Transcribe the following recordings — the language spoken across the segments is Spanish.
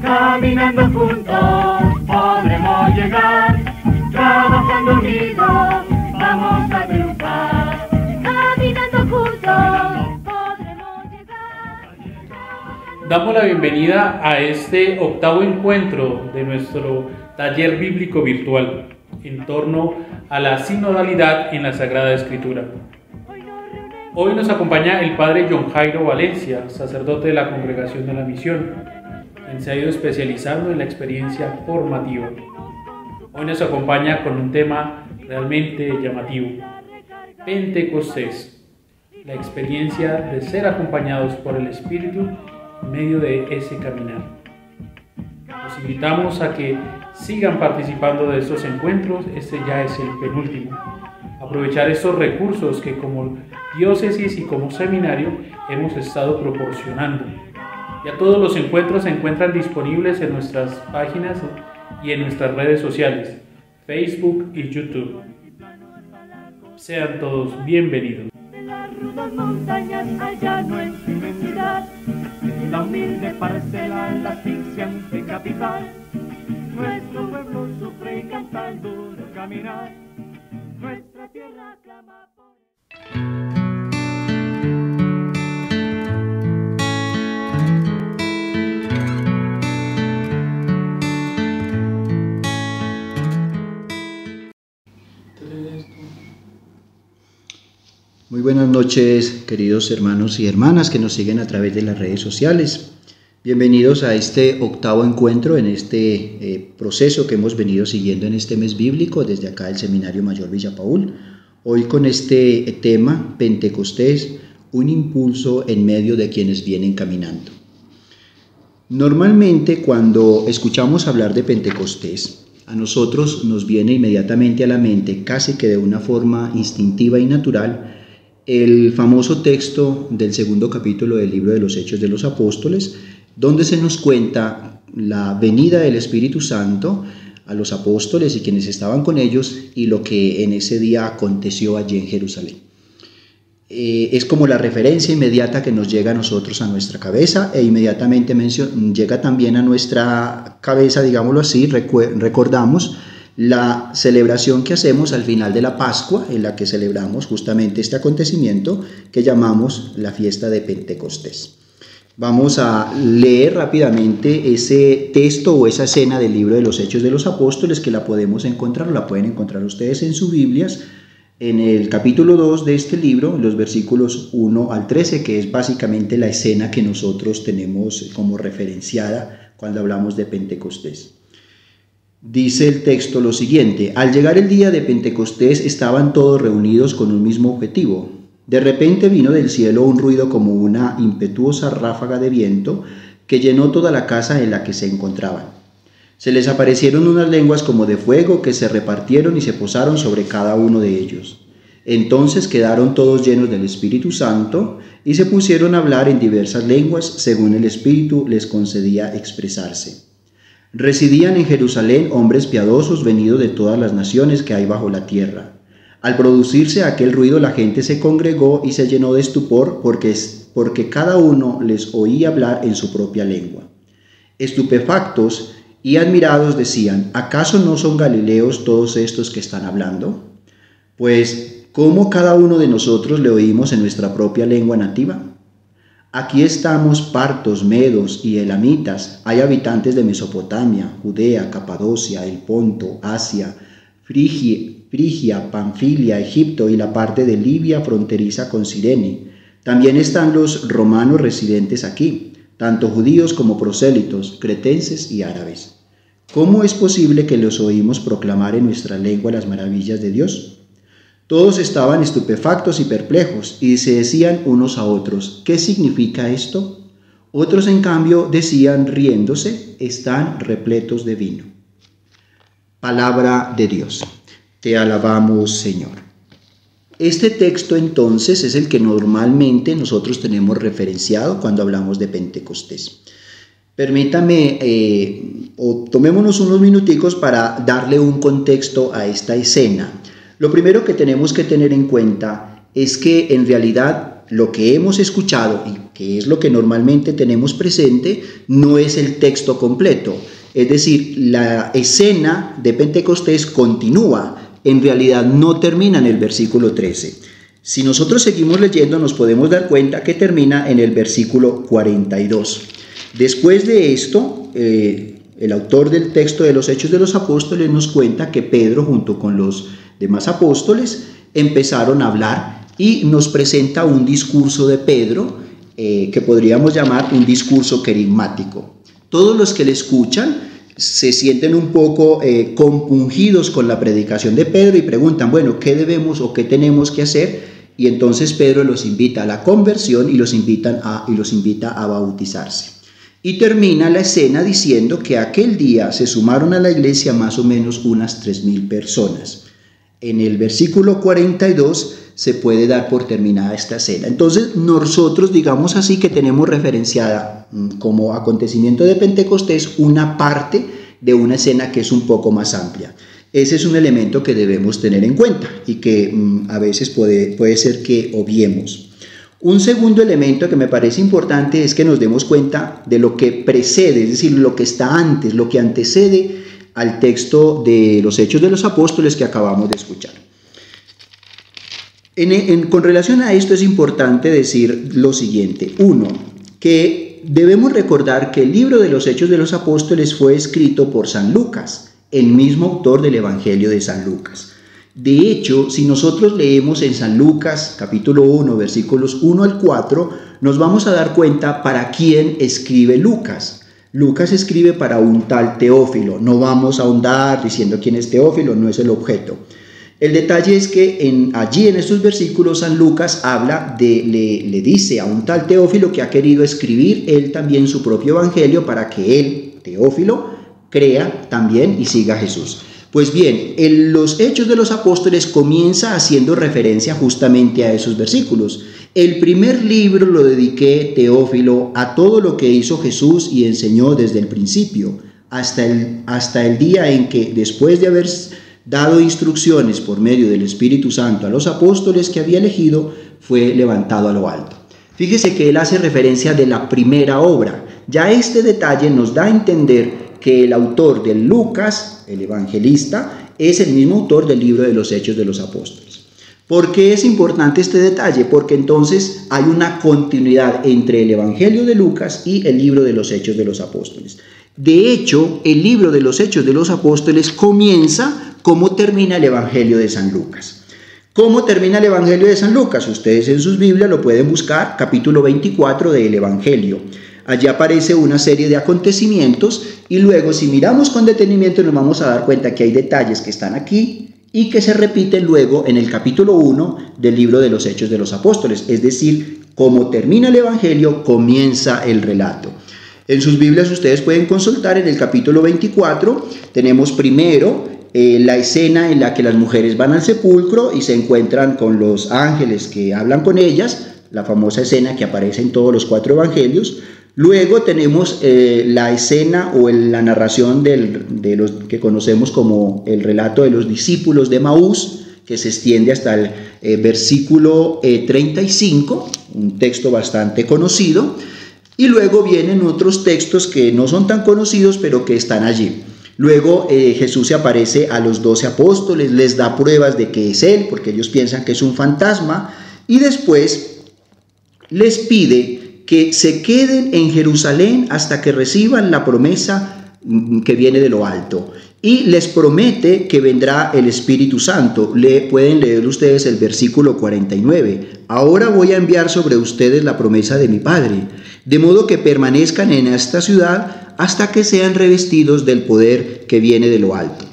Caminando juntos podremos llegar, trabajando unidos vamos a triunfar. Caminando juntos podremos llegar. Damos la bienvenida a este octavo encuentro de nuestro taller bíblico virtual en torno a la sinodalidad en la Sagrada Escritura. Hoy nos acompaña el Padre John Jairo Valencia, sacerdote de la Congregación de la Misión, quien se ha ido especializando en la experiencia formativa. Hoy nos acompaña con un tema realmente llamativo: Pentecostés, la experiencia de ser acompañados por el Espíritu en medio de ese caminar. Los invitamos a que sigan participando de estos encuentros. Este ya es el penúltimo. Aprovechar estos recursos que como diócesis y como seminario hemos estado proporcionando. Ya todos los encuentros se encuentran disponibles en nuestras páginas y en nuestras redes sociales, Facebook y YouTube. Sean todos bienvenidos. En las rudas montañas allá no es inmensidad, en la humilde parcela la asfixiante capital. Nuestro pueblo sufre y canta el duro caminar, nuestra tierra clama por... Muy buenas noches, queridos hermanos y hermanas que nos siguen a través de las redes sociales. Bienvenidos a este octavo encuentro en este proceso que hemos venido siguiendo en este mes bíblico desde acá del Seminario Mayor Villa Paul. Hoy con este tema, Pentecostés, un impulso en medio de quienes vienen caminando. Normalmente cuando escuchamos hablar de Pentecostés, a nosotros nos viene inmediatamente a la mente, casi que de una forma instintiva y natural, el famoso texto del segundo capítulo del libro de los Hechos de los Apóstoles, donde se nos cuenta la venida del Espíritu Santo a los apóstoles y quienes estaban con ellos y lo que en ese día aconteció allí en Jerusalén. Es como la referencia inmediata que nos llega a nosotros a nuestra cabeza e inmediatamente llega también a nuestra cabeza, digámoslo así, recordamos la celebración que hacemos al final de la Pascua, en la que celebramos justamente este acontecimiento que llamamos la fiesta de Pentecostés. Vamos a leer rápidamente ese texto o esa escena del libro de los Hechos de los Apóstoles, que la podemos encontrar, o la pueden encontrar ustedes en sus Biblias, en el capítulo 2 de este libro, los versículos 1 al 13, que es básicamente la escena que nosotros tenemos como referenciada cuando hablamos de Pentecostés. Dice el texto lo siguiente: al llegar el día de Pentecostés estaban todos reunidos con un mismo objetivo. De repente vino del cielo un ruido como una impetuosa ráfaga de viento que llenó toda la casa en la que se encontraban. Se les aparecieron unas lenguas como de fuego que se repartieron y se posaron sobre cada uno de ellos. Entonces quedaron todos llenos del Espíritu Santo y se pusieron a hablar en diversas lenguas según el Espíritu les concedía expresarse. Residían en Jerusalén hombres piadosos venidos de todas las naciones que hay bajo la tierra. Al producirse aquel ruido, la gente se congregó y se llenó de estupor porque cada uno les oía hablar en su propia lengua. Estupefactos y admirados decían: ¿acaso no son galileos todos estos que están hablando? Pues, ¿cómo cada uno de nosotros le oímos en nuestra propia lengua nativa? Aquí estamos partos, medos y elamitas, hay habitantes de Mesopotamia, Judea, Capadocia, el Ponto, Asia, Frigia, Panfilia, Egipto y la parte de Libia fronteriza con Cirene. También están los romanos residentes aquí, tanto judíos como prosélitos, cretenses y árabes. ¿Cómo es posible que los oímos proclamar en nuestra lengua las maravillas de Dios? Todos estaban estupefactos y perplejos y se decían unos a otros: ¿qué significa esto? Otros, en cambio, decían riéndose: están repletos de vino. Palabra de Dios. Te alabamos, Señor. Este texto entonces es el que normalmente nosotros tenemos referenciado cuando hablamos de Pentecostés. Permítame, tomémonos unos minuticos para darle un contexto a esta escena. Lo primero que tenemos que tener en cuenta es que en realidad lo que hemos escuchado y que es lo que normalmente tenemos presente, no es el texto completo. Es decir, la escena de Pentecostés continúa, en realidad no termina en el versículo 13. Si nosotros seguimos leyendo, nos podemos dar cuenta que termina en el versículo 42. Después de esto, el autor del texto de los Hechos de los Apóstoles nos cuenta que Pedro, junto con los demás apóstoles, empezaron a hablar y nos presenta un discurso de Pedro que podríamos llamar un discurso querigmático. Todos los que le escuchan se sienten un poco compungidos con la predicación de Pedro y preguntan, bueno, ¿qué debemos o qué tenemos que hacer? Y entonces Pedro los invita a la conversión y los invita a bautizarse. Y termina la escena diciendo que aquel día se sumaron a la iglesia más o menos unas 3,000 personas. En el versículo 42 se puede dar por terminada esta escena. Entonces nosotros, digamos así, que tenemos referenciada como acontecimiento de Pentecostés una parte de una escena que es un poco más amplia. Ese es un elemento que debemos tener en cuenta y que a veces puede ser que obviemos. Un segundo elemento que me parece importante es que nos demos cuenta de lo que precede, es decir, lo que está antes, lo que antecede al texto de los Hechos de los Apóstoles que acabamos de escuchar. Con relación a esto es importante decir lo siguiente. Uno, que debemos recordar que el libro de los Hechos de los Apóstoles fue escrito por San Lucas, el mismo autor del Evangelio de San Lucas. De hecho, si nosotros leemos en San Lucas, capítulo 1, versículos 1 al 4, nos vamos a dar cuenta para quién escribe Lucas. Lucas escribe para un tal Teófilo. No vamos a ahondar diciendo quién es Teófilo, no es el objeto. El detalle es que allí en estos versículos San Lucas habla le dice a un tal Teófilo que ha querido escribir él también su propio evangelio para que él, Teófilo, crea también y siga a Jesús. Pues bien, en los Hechos de los Apóstoles comienza haciendo referencia justamente a esos versículos. El primer libro lo dediqué, Teófilo, a todo lo que hizo Jesús y enseñó desde el principio, hasta el día en que, después de haber dado instrucciones por medio del Espíritu Santo a los apóstoles que había elegido, fue levantado a lo alto. Fíjese que él hace referencia de la primera obra. Ya este detalle nos da a entender que el autor de Lucas, el evangelista, es el mismo autor del libro de los Hechos de los Apóstoles. ¿Por qué es importante este detalle? Porque entonces hay una continuidad entre el Evangelio de Lucas y el libro de los Hechos de los Apóstoles. De hecho, el libro de los Hechos de los Apóstoles comienza como termina el Evangelio de San Lucas. ¿Cómo termina el Evangelio de San Lucas? Ustedes en sus Biblias lo pueden buscar, capítulo 24 del Evangelio. Allí aparece una serie de acontecimientos y luego, si miramos con detenimiento, nos vamos a dar cuenta que hay detalles que están aquí y que se repiten luego en el capítulo 1 del libro de los Hechos de los Apóstoles. Es decir, como termina el Evangelio, comienza el relato. En sus Biblias ustedes pueden consultar en el capítulo 24, tenemos primero la escena en la que las mujeres van al sepulcro y se encuentran con los ángeles que hablan con ellas, la famosa escena que aparece en todos los 4 evangelios. Luego tenemos la escena o la narración de los que conocemos como el relato de los discípulos de Emaús, que se extiende hasta el versículo 35, un texto bastante conocido. Y luego vienen otros textos que no son tan conocidos, pero que están allí. Luego Jesús se aparece a los 12 apóstoles, les da pruebas de que es Él, porque ellos piensan que es un fantasma, y después les pide que se queden en Jerusalén hasta que reciban la promesa que viene de lo alto. Y les promete que vendrá el Espíritu Santo. Pueden leer ustedes el versículo 49. Ahora voy a enviar sobre ustedes la promesa de mi Padre, de modo que permanezcan en esta ciudad hasta que sean revestidos del poder que viene de lo alto.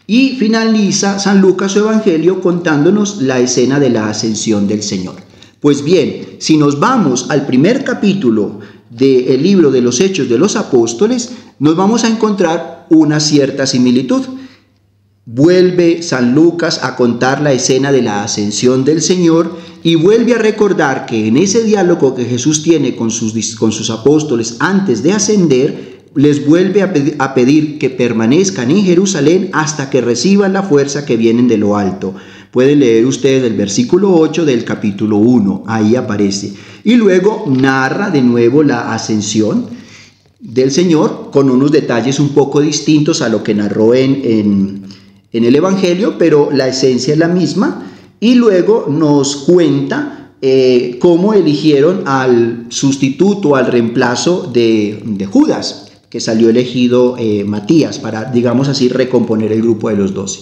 Y finaliza San Lucas su evangelio contándonos la escena de la ascensión del Señor. Pues bien, si nos vamos al primer capítulo del libro de los Hechos de los Apóstoles, nos vamos a encontrar una cierta similitud. Vuelve San Lucas a contar la escena de la ascensión del Señor y vuelve a recordar que en ese diálogo que Jesús tiene con sus apóstoles antes de ascender, les vuelve a pedir que permanezcan en Jerusalén hasta que reciban la fuerza que viene de lo alto. Pueden leer ustedes el versículo 8 del capítulo 1, ahí aparece. Y luego narra de nuevo la ascensión del Señor con unos detalles un poco distintos a lo que narró en el Evangelio, pero la esencia es la misma. Y luego nos cuenta cómo eligieron al sustituto, al reemplazo de Judas, que salió elegido Matías, para, digamos así, recomponer el grupo de los 12.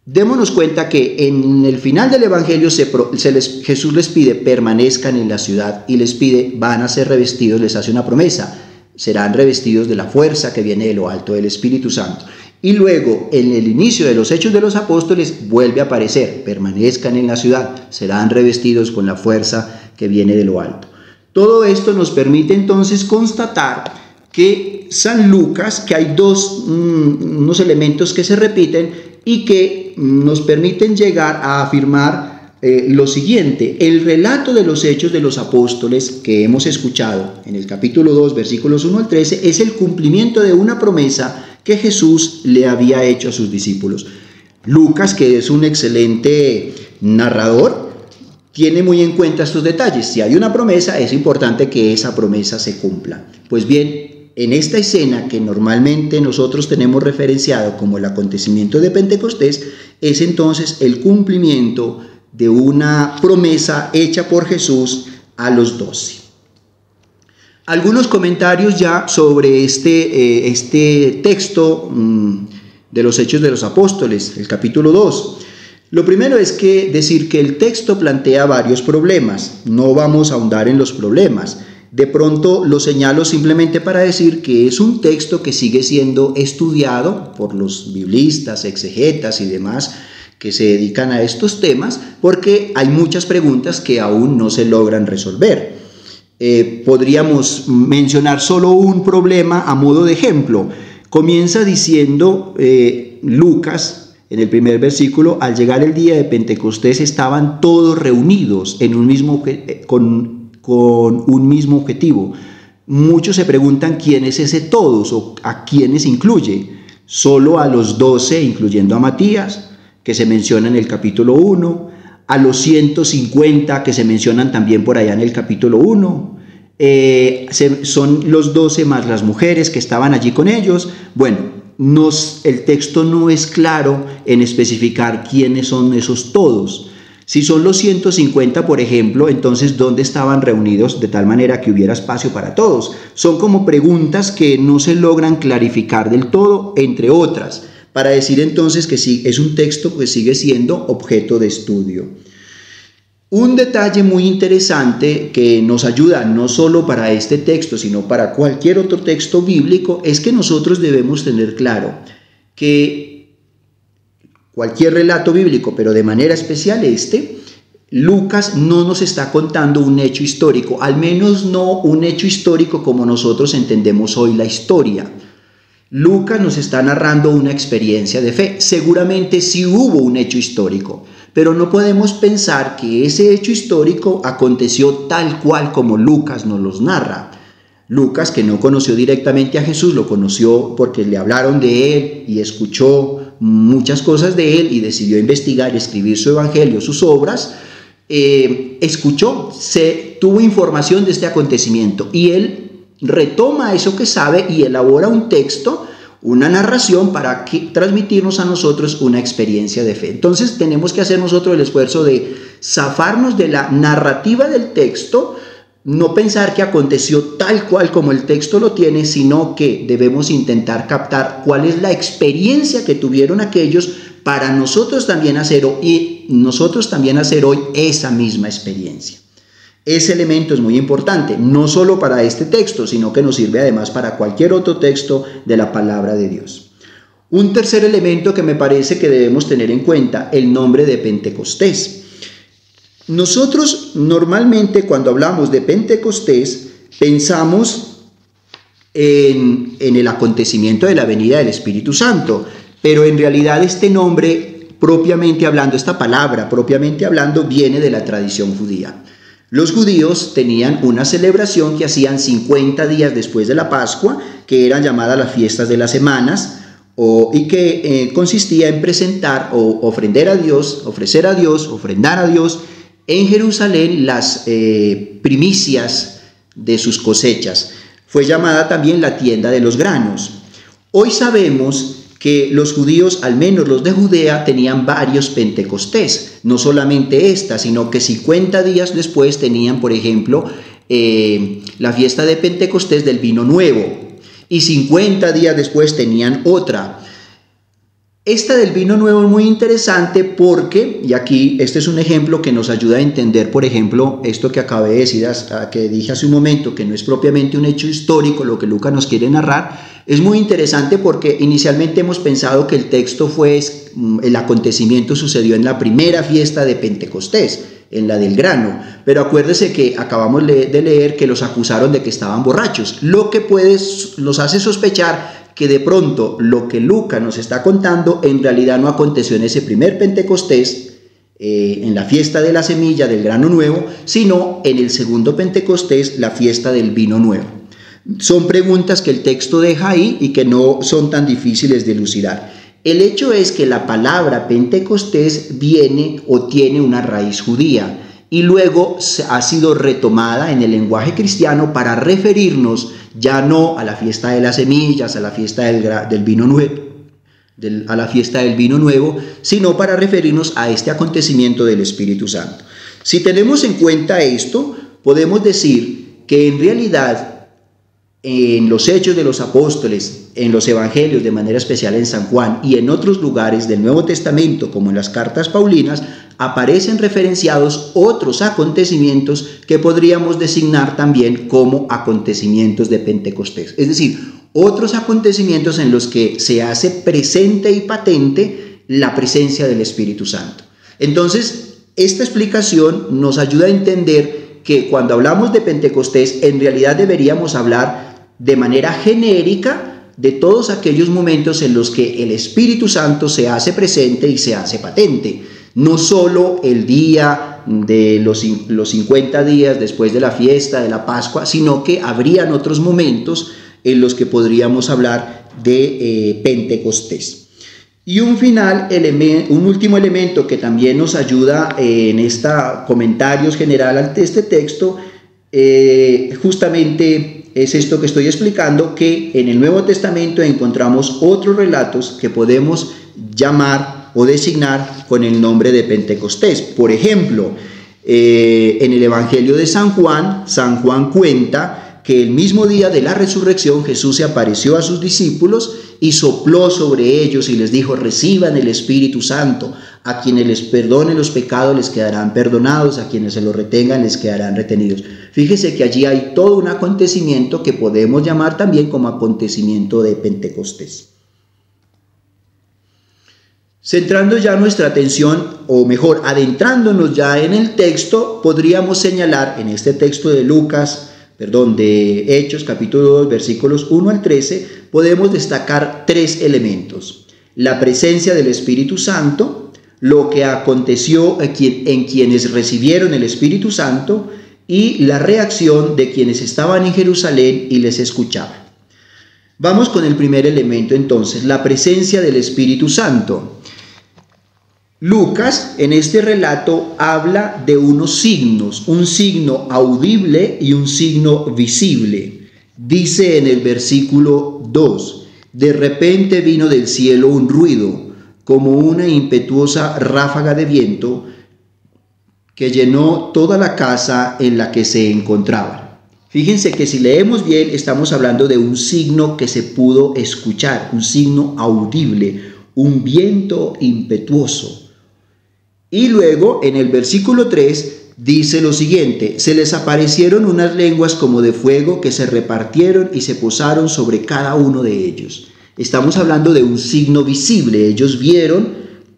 Démonos cuenta que en el final del Evangelio Jesús les pide permanezcan en la ciudad y les pide van a ser revestidos, les hace una promesa, serán revestidos de la fuerza que viene de lo alto, del Espíritu Santo. Y luego en el inicio de los Hechos de los Apóstoles vuelve a aparecer, permanezcan en la ciudad, serán revestidos con la fuerza que viene de lo alto. Todo esto nos permite entonces constatar que San Lucas, que hay unos elementos que se repiten y que nos permiten llegar a afirmar lo siguiente: el relato de los Hechos de los Apóstoles que hemos escuchado en el capítulo 2, versículos 1 al 13, es el cumplimiento de una promesa que Jesús le había hecho a sus discípulos. Lucas, que es un excelente narrador, tiene muy en cuenta estos detalles. Si hay una promesa, es importante que esa promesa se cumpla. Pues bien, en esta escena que normalmente nosotros tenemos referenciado como el acontecimiento de Pentecostés, es entonces el cumplimiento de una promesa hecha por Jesús a los 12. Algunos comentarios ya sobre este texto de los Hechos de los Apóstoles, el capítulo 2. Lo primero es que decir que el texto plantea varios problemas. No vamos a ahondar en los problemas. De pronto lo señalo simplemente para decir que es un texto que sigue siendo estudiado por los biblistas, exegetas y demás que se dedican a estos temas, porque hay muchas preguntas que aún no se logran resolver. Podríamos mencionar solo un problema a modo de ejemplo. Comienza diciendo Lucas en el primer versículo: al llegar el día de Pentecostés estaban todos reunidos en un mismo con un mismo objetivo. Muchos se preguntan quién es ese todos o a quiénes incluye. Solo a los 12, incluyendo a Matías, que se menciona en el capítulo 1, a los 150 que se mencionan también por allá en el capítulo 1, son los 12 más las mujeres que estaban allí con ellos. Bueno, el texto no es claro en especificar quiénes son esos todos. Si son los 150, por ejemplo, entonces ¿dónde estaban reunidos de tal manera que hubiera espacio para todos? Son como preguntas que no se logran clarificar del todo, entre otras, para decir entonces que sí, es un texto que sigue siendo objeto de estudio. Un detalle muy interesante que nos ayuda no solo para este texto, sino para cualquier otro texto bíblico, es que nosotros debemos tener claro que cualquier relato bíblico, pero de manera especial Lucas no nos está contando un hecho histórico, al menos no un hecho histórico como nosotros entendemos hoy la historia. Lucas nos está narrando una experiencia de fe. Seguramente sí hubo un hecho histórico, pero no podemos pensar que ese hecho histórico aconteció tal cual como Lucas nos los narra. Lucas, que no conoció directamente a Jesús, lo conoció porque le hablaron de él y escuchó muchas cosas de él y decidió investigar y escribir su evangelio, sus obras. Tuvo información de este acontecimiento y él retoma eso que sabe y elabora un texto, una narración para transmitirnos a nosotros una experiencia de fe. Entonces tenemos que hacer nosotros el esfuerzo de zafarnos de la narrativa del texto, no pensar que aconteció tal cual como el texto lo tiene, sino que debemos intentar captar cuál es la experiencia que tuvieron aquellos para nosotros también hacer hoy esa misma experiencia. Ese elemento es muy importante, no solo para este texto, sino que nos sirve además para cualquier otro texto de la palabra de Dios. Un tercer elemento que me parece que debemos tener en cuenta, el nombre de Pentecostés. Nosotros normalmente cuando hablamos de Pentecostés pensamos en el acontecimiento de la venida del Espíritu Santo, pero en realidad este nombre propiamente hablando, esta palabra propiamente hablando viene de la tradición judía. Los judíos tenían una celebración que hacían 50 días después de la Pascua, que eran llamadas las fiestas de las semanas, y que consistía en presentar o ofrendar a Dios en Jerusalén las primicias de sus cosechas. Fue llamada también la tienda de los granos. Hoy sabemos que los judíos, al menos los de Judea, tenían varios Pentecostés, no solamente esta, sino que 50 días después tenían, por ejemplo, la fiesta de Pentecostés del vino nuevo, y 50 días después tenían otra. Esta del vino nuevo es muy interesante porque, y aquí este es un ejemplo que nos ayuda a entender, por ejemplo, esto que acabé de decir, que dije hace un momento, que no es propiamente un hecho histórico lo que Lucas nos quiere narrar. Es muy interesante porque inicialmente hemos pensado que el texto el acontecimiento sucedió en la primera fiesta de Pentecostés, en la del grano, pero acuérdese que acabamos de leer que los acusaron de que estaban borrachos, lo que nos hace sospechar que de pronto lo que Lucas nos está contando en realidad no aconteció en ese primer Pentecostés, en la fiesta de la semilla del grano nuevo, sino en el segundo Pentecostés, la fiesta del vino nuevo. Son preguntas que el texto deja ahí y que no son tan difíciles de elucidar. El hecho es que la palabra Pentecostés viene o tiene una raíz judía y luego ha sido retomada en el lenguaje cristiano para referirnos ya no a la fiesta de las semillas, a la fiesta del vino nuevo, sino para referirnos a este acontecimiento del Espíritu Santo. Si tenemos en cuenta esto, podemos decir que en realidad en los Hechos de los Apóstoles, en los Evangelios, de manera especial en San Juan y en otros lugares del Nuevo Testamento, como en las cartas paulinas, aparecen referenciados otros acontecimientos que podríamos designar también como acontecimientos de Pentecostés. Es decir, otros acontecimientos en los que se hace presente y patente la presencia del Espíritu Santo. Entonces, esta explicación nos ayuda a entender que cuando hablamos de Pentecostés, en realidad deberíamos hablar de manera genérica de todos aquellos momentos en los que el Espíritu Santo se hace presente y se hace patente. No solo el día de los 50 días después de la fiesta de la Pascua, sino que habrían otros momentos en los que podríamos hablar de Pentecostés. Y un último elemento que también nos ayuda en comentarios general ante este texto, justamente es esto que estoy explicando, que en el Nuevo Testamento encontramos otros relatos que podemos llamar o designar con el nombre de Pentecostés. Por ejemplo, en el Evangelio de San Juan cuenta que el mismo día de la resurrección Jesús se apareció a sus discípulos y sopló sobre ellos y les dijo: reciban el Espíritu Santo, a quienes les perdone los pecados les quedarán perdonados, a quienes se los retengan les quedarán retenidos. Fíjese que allí hay todo un acontecimiento que podemos llamar también como acontecimiento de Pentecostés. Centrando ya nuestra atención, o mejor, adentrándonos ya en el texto, podríamos señalar en este texto de de Hechos, capítulo 2, versículos 1 al 13, podemos destacar 3 elementos: la presencia del Espíritu Santo, lo que aconteció en quienes recibieron el Espíritu Santo y la reacción de quienes estaban en Jerusalén y les escuchaban. Vamos con el primer elemento entonces, la presencia del Espíritu Santo. Lucas en este relato habla de unos signos, un signo audible y un signo visible. Dice en el versículo 2: de repente vino del cielo un ruido, como una impetuosa ráfaga de viento, que llenó toda la casa en la que se encontraban. Fíjense que si leemos bien, estamos hablando de un signo que se pudo escuchar, un signo audible, un viento impetuoso. Y luego en el versículo 3 dice lo siguiente: se les aparecieron unas lenguas como de fuego que se repartieron y se posaron sobre cada uno de ellos. Estamos hablando de un signo visible. Ellos vieron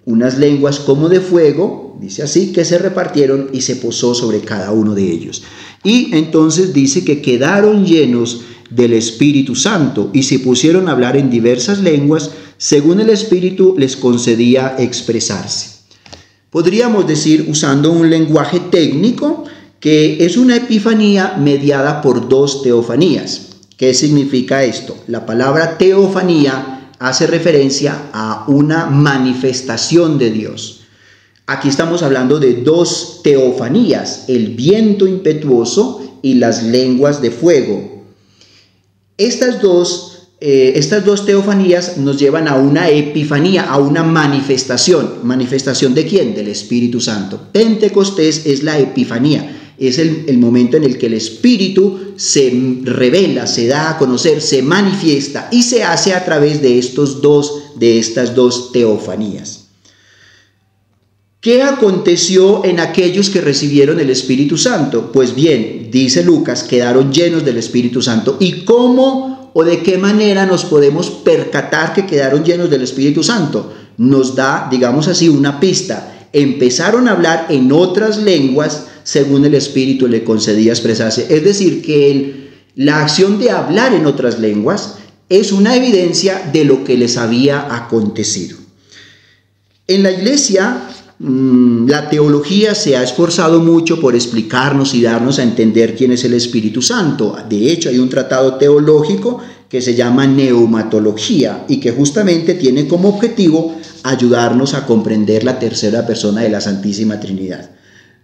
unas lenguas como de fuego, dice así, que se repartieron y se posó sobre cada uno de ellos. Y entonces dice que quedaron llenos del Espíritu Santo y se pusieron a hablar en diversas lenguas según el Espíritu les concedía expresarse. Podríamos decir, usando un lenguaje técnico, que es una epifanía mediada por dos teofanías. ¿Qué significa esto? La palabra teofanía hace referencia a una manifestación de Dios. Aquí estamos hablando de dos teofanías, el viento impetuoso y las lenguas de fuego. Estas dos teofanías nos llevan a una epifanía, a una manifestación. ¿Manifestación de quién? Del Espíritu Santo. Pentecostés es la epifanía, es el momento en el que el Espíritu se revela, se da a conocer, se manifiesta y se hace a través de estas dos teofanías. ¿Qué aconteció en aquellos que recibieron el Espíritu Santo? Pues bien, dice Lucas, quedaron llenos del Espíritu Santo. ¿Y cómo o de qué manera nos podemos percatar que quedaron llenos del Espíritu Santo? Nos da, digamos así, una pista. Empezaron a hablar en otras lenguas según el Espíritu le concedía expresarse. Es decir, que la acción de hablar en otras lenguas es una evidencia de lo que les había acontecido. En la iglesia, la teología se ha esforzado mucho por explicarnos y darnos a entender quién es el Espíritu Santo. De hecho, hay un tratado teológico que se llama Neumatología y que justamente tiene como objetivo ayudarnos a comprender la tercera persona de la Santísima Trinidad.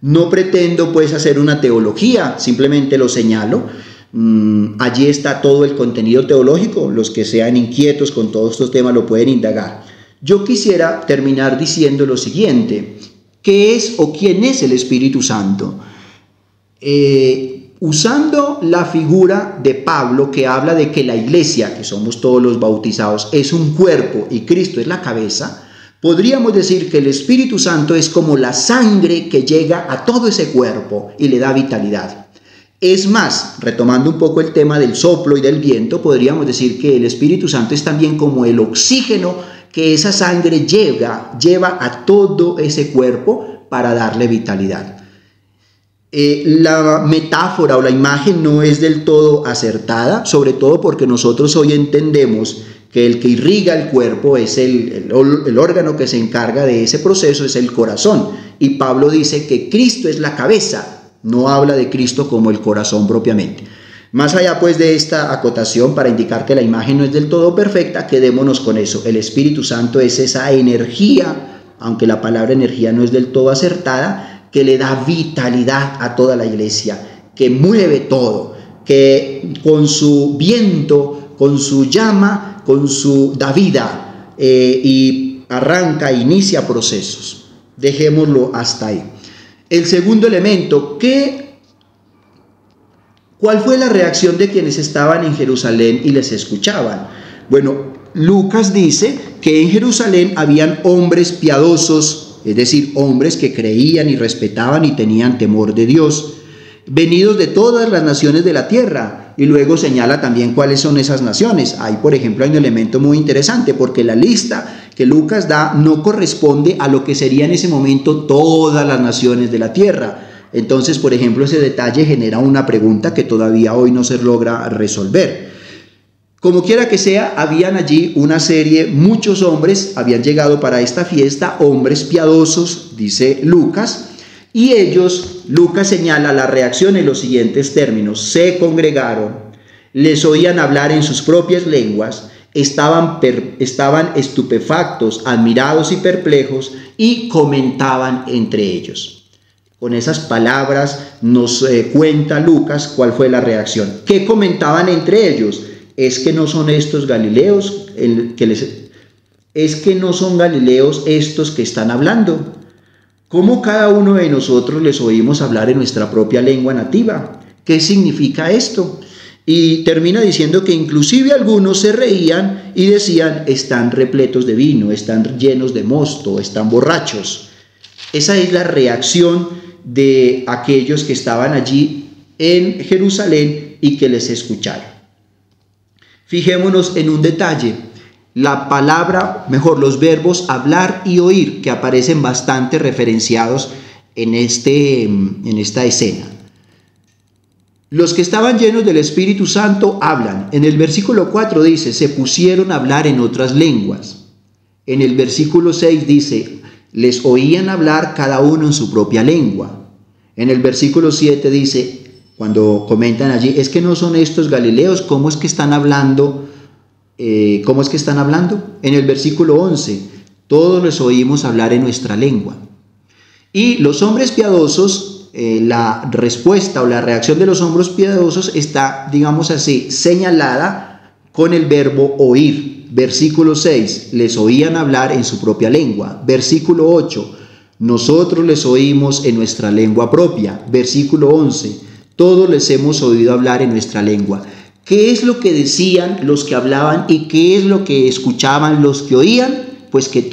No pretendo pues hacer una teología, simplemente lo señalo. Allí está todo el contenido teológico, los que sean inquietos con todos estos temas lo pueden indagar. Yo quisiera terminar diciendo lo siguiente: ¿qué es o quién es el Espíritu Santo? Usando la figura de Pablo, que habla de que la iglesia, que somos todos los bautizados, es un cuerpo y Cristo es la cabeza, podríamos decir que el Espíritu Santo es como la sangre que llega a todo ese cuerpo y le da vitalidad. Es más, retomando un poco el tema del soplo y del viento, podríamos decir que el Espíritu Santo es también como el oxígeno que esa sangre lleva a todo ese cuerpo para darle vitalidad. La metáfora o la imagen no es del todo acertada, sobre todo porque nosotros hoy entendemos que el que irriga el cuerpo es el órgano que se encarga de ese proceso, es el corazón. Y Pablo dice que Cristo es la cabeza, no habla de Cristo como el corazón propiamente. Más allá pues de esta acotación para indicar que la imagen no es del todo perfecta, quedémonos con eso. El Espíritu Santo es esa energía, aunque la palabra energía no es del todo acertada, que le da vitalidad a toda la iglesia, que mueve todo, que con su viento, con su llama, da vida y arranca, inicia procesos. Dejémoslo hasta ahí. El segundo elemento, ¿cuál fue la reacción de quienes estaban en Jerusalén y les escuchaban? Bueno, Lucas dice que en Jerusalén habían hombres piadosos, es decir, hombres que creían y respetaban y tenían temor de Dios, venidos de todas las naciones de la tierra. Y luego señala también cuáles son esas naciones. Ahí, por ejemplo, hay un elemento muy interesante, porque la lista que Lucas da no corresponde a lo que sería en ese momento todas las naciones de la tierra. Entonces, por ejemplo, ese detalle genera una pregunta que todavía hoy no se logra resolver. Como quiera que sea, habían allí una serie, muchos hombres habían llegado para esta fiesta, hombres piadosos, dice Lucas, y ellos, Lucas señala la reacción en los siguientes términos: se congregaron, les oían hablar en sus propias lenguas, estaban estupefactos, admirados y perplejos, y comentaban entre ellos. Con esas palabras nos cuenta Lucas cuál fue la reacción. ¿Qué comentaban entre ellos? ¿Es que no son estos galileos? ¿Es que no son galileos estos que están hablando? ¿Cómo cada uno de nosotros les oímos hablar en nuestra propia lengua nativa? ¿Qué significa esto? Y termina diciendo que inclusive algunos se reían y decían: están repletos de vino, están llenos de mosto, están borrachos. Esa es la reacción de aquellos que estaban allí en Jerusalén y que les escucharon. Fijémonos en un detalle: los verbos hablar y oír, que aparecen bastante referenciados en esta escena. Los que estaban llenos del Espíritu Santo hablan. En el versículo 4 dice: se pusieron a hablar en otras lenguas. En el versículo 6 dice: les oían hablar cada uno en su propia lengua. En el versículo 7 dice, cuando comentan allí, es que no son estos galileos, ¿cómo es que están hablando? ¿Cómo es que están hablando? En el versículo 11, todos les oímos hablar en nuestra lengua. Y los hombres piadosos, la respuesta o la reacción de los hombres piadosos está, digamos así, señalada con el verbo oír. Versículo 6, les oían hablar en su propia lengua. Versículo 8, nosotros les oímos en nuestra lengua propia. Versículo 11, todos les hemos oído hablar en nuestra lengua. ¿Qué es lo que decían los que hablaban y qué es lo que escuchaban los que oían? Pues que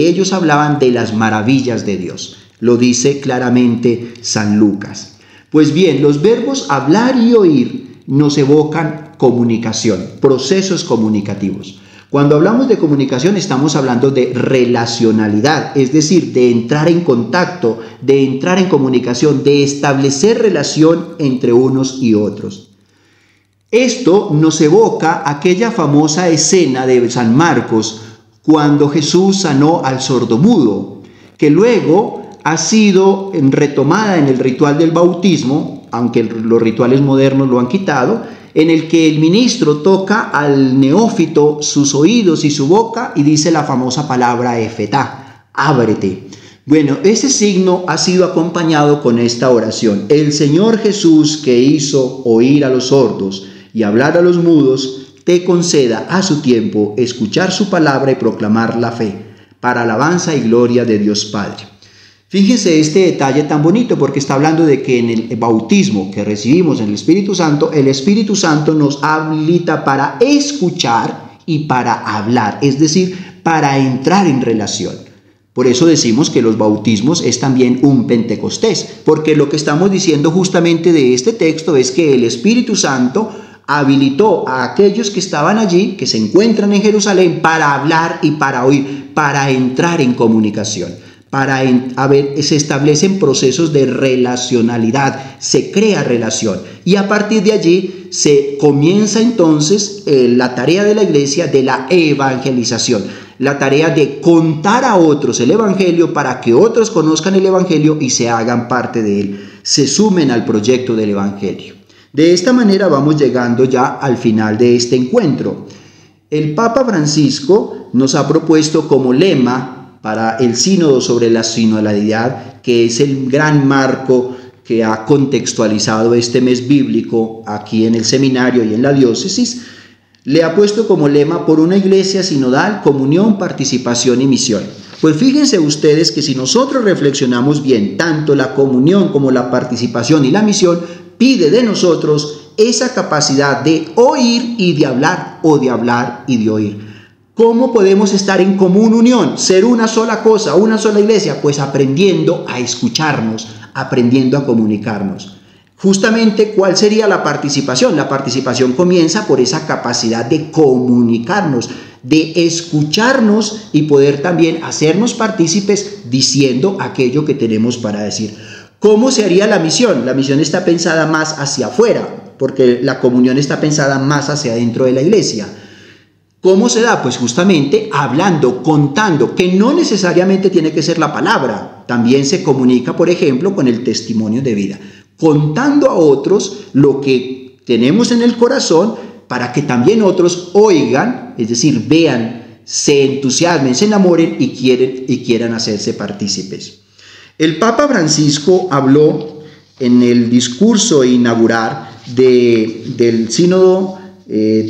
ellos hablaban de las maravillas de Dios. Lo dice claramente San Lucas. Pues bien, los verbos hablar y oír nos evocan comunicación, procesos comunicativos. Cuando hablamos de comunicación estamos hablando de relacionalidad, es decir, de entrar en contacto, de entrar en comunicación, de establecer relación entre unos y otros. Esto nos evoca aquella famosa escena de San Marcos cuando Jesús sanó al sordomudo, que luego ha sido retomada en el ritual del bautismo, aunque los rituales modernos lo han quitado, en el que el ministro toca al neófito sus oídos y su boca y dice la famosa palabra efetá, ábrete. Bueno, ese signo ha sido acompañado con esta oración. El Señor Jesús, que hizo oír a los sordos y hablar a los mudos, te conceda a su tiempo escuchar su palabra y proclamar la fe, para alabanza y gloria de Dios Padre. Fíjense este detalle tan bonito, porque está hablando de que en el bautismo que recibimos en el Espíritu Santo nos habilita para escuchar y para hablar, es decir, para entrar en relación. Por eso decimos que los bautismos es también un Pentecostés, porque lo que estamos diciendo justamente de este texto es que el Espíritu Santo habilitó a aquellos que estaban allí, que se encuentran en Jerusalén, para hablar y para oír, para entrar en comunicación. Se establecen procesos de relacionalidad, se crea relación y a partir de allí se comienza entonces la tarea de la iglesia de la evangelización, la tarea de contar a otros el evangelio para que otros conozcan el evangelio y se hagan parte de él, se sumen al proyecto del evangelio. De esta manera vamos llegando ya al final de este encuentro. El Papa Francisco nos ha propuesto como lema para el sínodo sobre la sinodalidad, que es el gran marco que ha contextualizado este mes bíblico aquí en el seminario y en la diócesis, le ha puesto como lema: por una iglesia sinodal, comunión, participación y misión. Pues fíjense ustedes que si nosotros reflexionamos bien, tanto la comunión como la participación y la misión pide de nosotros esa capacidad de oír y de hablar, o de hablar y de oír. ¿Cómo podemos estar en común unión? Ser una sola cosa, una sola iglesia, pues aprendiendo a escucharnos, aprendiendo a comunicarnos. Justamente, ¿cuál sería la participación? La participación comienza por esa capacidad de comunicarnos, de escucharnos y poder también hacernos partícipes diciendo aquello que tenemos para decir. ¿Cómo se haría la misión? La misión está pensada más hacia afuera, porque la comunión está pensada más hacia adentro de la iglesia. ¿Cómo se da? Pues justamente hablando, contando, que no necesariamente tiene que ser la palabra. También se comunica, por ejemplo, con el testimonio de vida. Contando a otros lo que tenemos en el corazón para que también otros oigan, es decir, vean, se entusiasmen, se enamoren y quieran hacerse partícipes. El Papa Francisco habló en el discurso inaugural del sínodo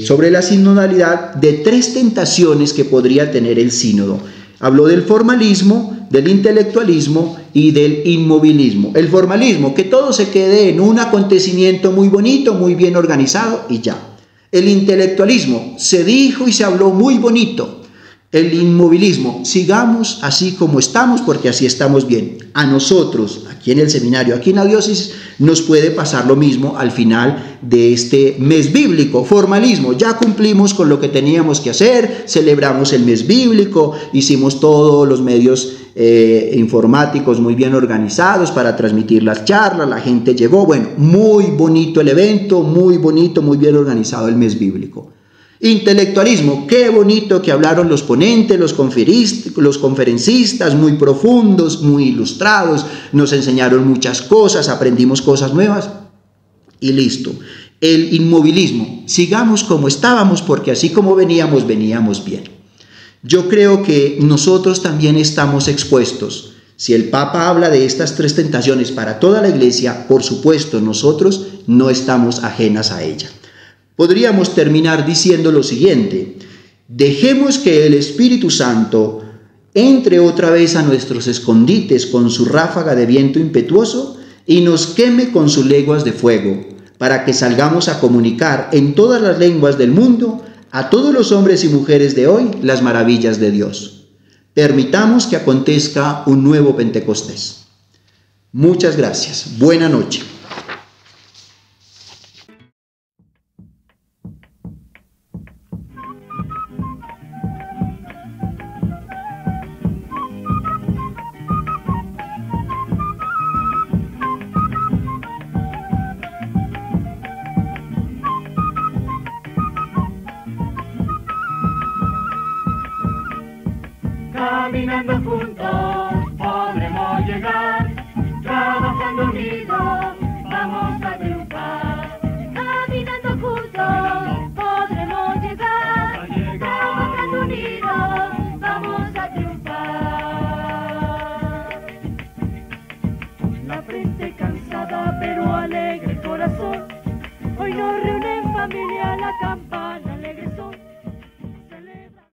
sobre la sinodalidad de 3 tentaciones que podría tener el sínodo. Habló del formalismo, del intelectualismo y del inmovilismo. El formalismo, que todo se quede en un acontecimiento muy bonito, muy bien organizado y ya. El intelectualismo, se dijo y se habló muy bonito. El inmovilismo, sigamos así como estamos porque así estamos bien. A nosotros, aquí en el seminario, aquí en la diócesis, nos puede pasar lo mismo al final de este mes bíblico. Formalismo, ya cumplimos con lo que teníamos que hacer, celebramos el mes bíblico, hicimos todos los medios informáticos muy bien organizados para transmitir las charlas, la gente llegó, bueno, muy bonito el evento, muy bonito, muy bien organizado el mes bíblico. Intelectualismo, qué bonito que hablaron los ponentes, los conferencistas, muy profundos, muy ilustrados, nos enseñaron muchas cosas, aprendimos cosas nuevas y listo. El inmovilismo, sigamos como estábamos porque así como veníamos bien. Yo creo que nosotros también estamos expuestos. Si el Papa habla de estas 3 tentaciones para toda la Iglesia, por supuesto nosotros no estamos ajenas a ella. Podríamos terminar diciendo lo siguiente: dejemos que el Espíritu Santo entre otra vez a nuestros escondites con su ráfaga de viento impetuoso y nos queme con sus leguas de fuego, para que salgamos a comunicar en todas las lenguas del mundo a todos los hombres y mujeres de hoy las maravillas de Dios. Permitamos que acontezca un nuevo Pentecostés. Muchas gracias. Buena noche. Caminando juntos podremos llegar, trabajando unidos vamos a triunfar. Caminando juntos podremos llegar, trabajando unidos vamos a triunfar. La frente cansada pero alegre el corazón, hoy nos reúne en familia la